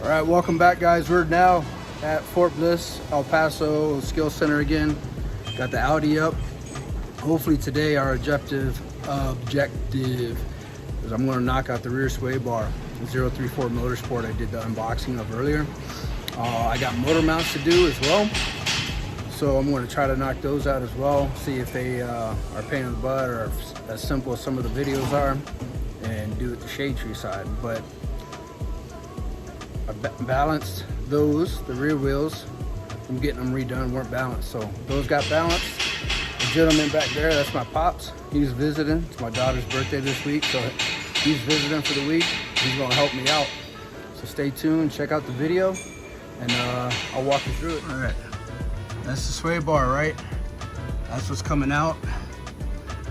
All right, welcome back, guys. We're now at Fort Bliss, El Paso Skill Center again. Got the Audi up. Hopefully today our objective is I'm going to knock out the rear sway bar. 034 Motorsport I did the unboxing of earlier. I got motor mounts to do as well, so I'm going to try to knock those out as well, see if they are a pain in the butt or as simple as some of the videos are, and do it the shade tree side. But I balanced those, the rear wheels. I'm getting them redone, weren't balanced, so those got balanced. The gentleman back there, that's my pops. He's visiting. It's my daughter's birthday this week, so he's visiting for the week. He's gonna help me out. So stay tuned, check out the video, and I'll walk you through it. All right, that's the sway bar, right? That's what's coming out.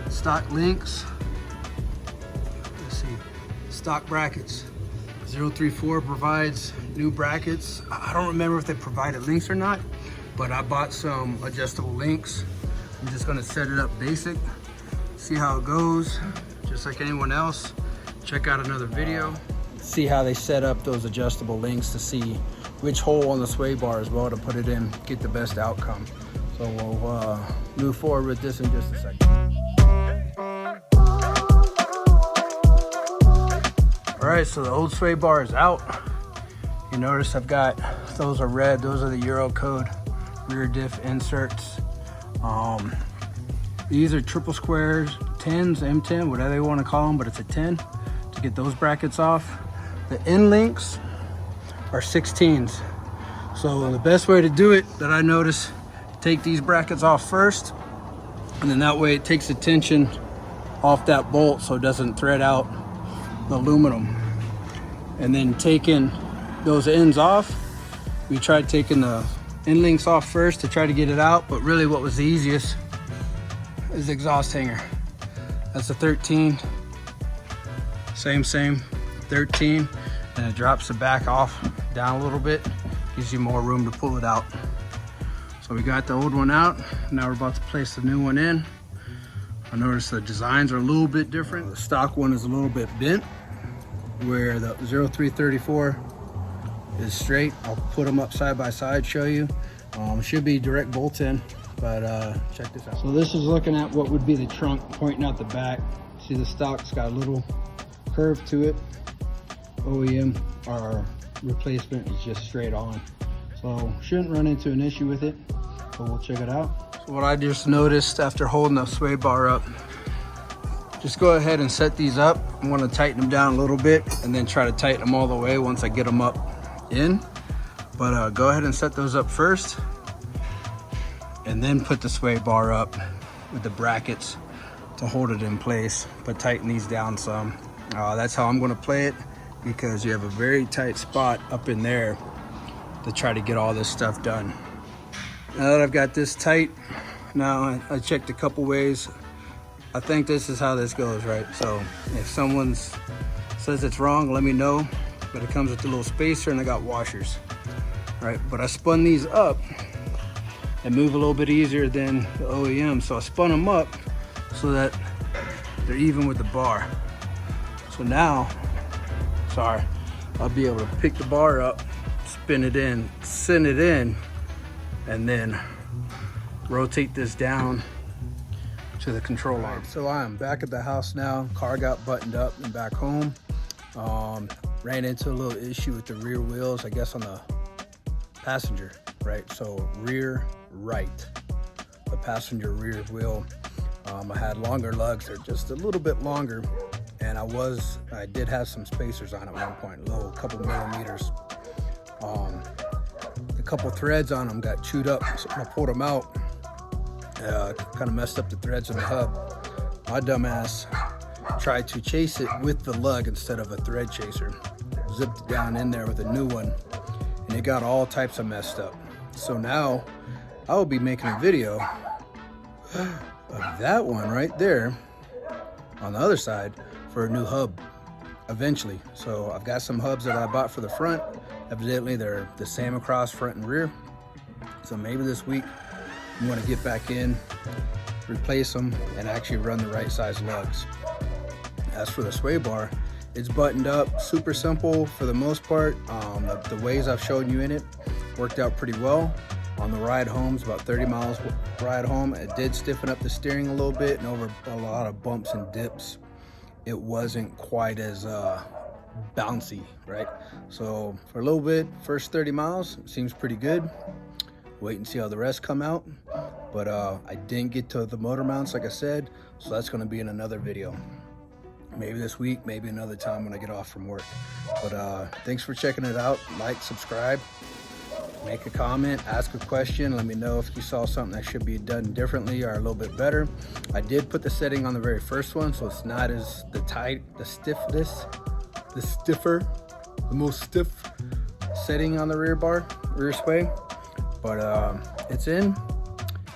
Stock links. Let's see, stock brackets. 034 provides new brackets. I don't remember if they provided links or not, but I bought some adjustable links. I'm just gonna set it up basic, see how it goes, just like anyone else. Check out another video. See how they set up those adjustable links to see which hole on the sway bar as well to put it in, get the best outcome. So we'll move forward with this in just a second. All right, so the old sway bar is out. You notice I've got, those are red, those are the Euro code rear diff inserts. These are triple squares, 10s, M10, whatever you want to call them, but it's a 10 to get those brackets off. The end links are 16s. So the best way to do it that I notice, take these brackets off first, and then that way it takes the tension off that bolt so it doesn't thread out the aluminum. And then taking those ends off, we tried taking the end links off first to try to get it out, but really what was the easiest is the exhaust hanger. That's a 13, same 13, and it drops the back off down a little bit, gives you more room to pull it out. So we got the old one out, now we're about to place the new one in. I noticed the designs are a little bit different. The stock one is a little bit bent, where the 0334 is straight. I'll put them up side by side, show you. Should be direct bolt in, but check this out. So this is looking at what would be the trunk pointing out the back. See, the stock's got a little curve to it. OEM, our replacement, is just straight on. So shouldn't run into an issue with it, but we'll check it out. So what I just noticed after holding the sway bar up, just go ahead and set these up. I'm gonna tighten them down a little bit and then try to tighten them all the way once I get them up in. But go ahead and set those up first and then put the sway bar up with the brackets to hold it in place, but tighten these down some. That's how I'm gonna play it, because you have a very tight spot up in there to try to get all this stuff done. Now that I've got this tight, now I checked a couple ways. I think this is how this goes, right? So if someone says it's wrong, let me know. But it comes with a little spacer and I got washers, right? But I spun these up and move a little bit easier than the OEM. So I spun them up so that they're even with the bar. So now, I'll be able to pick the bar up, spin it in, send it in, and then rotate this down to the control arm. So I am back at the house now. Car got buttoned up and back home. Ran into a little issue with the rear wheels, I guess on the passenger, right? So rear right, the passenger rear wheel. I had longer lugs, they're just a little bit longer, and I did have some spacers on at one point, a couple millimeters. A couple threads on them got chewed up, so I pulled them out. Kind of messed up the threads in the hub. My dumbass tried to chase it with the lug instead of a thread chaser. Zipped it down in there with a new one, and it got all types of messed up. So now I will be making a video of that one right there on the other side for a new hub eventually. So I've got some hubs that I bought for the front. Evidently they're the same across front and rear. So maybe this week I'm going to get back in, replace them, and actually run the right size lugs. As for the sway bar, It's buttoned up, super simple for the most part. The ways I've shown you in it worked out pretty well. On the ride home, it's about 30 miles ride home. It did stiffen up the steering a little bit, and over a lot of bumps and dips, it wasn't quite as bouncy, right? So for a little bit, first 30 miles, seems pretty good. Wait and see how the rest come out. But I didn't get to the motor mounts, like I said, so that's gonna be in another video. Maybe this week, maybe another time when I get off from work. But thanks for checking it out. Like, subscribe, make a comment, ask a question. Let me know if you saw something that should be done differently or a little bit better. I did put the setting on the very first one, so it's not as the most stiff setting on the rear sway. But it's in.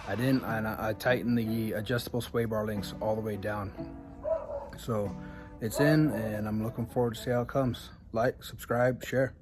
I tightened the adjustable sway bar links all the way down. So it's in, and I'm looking forward to see how it comes. Like, subscribe, share.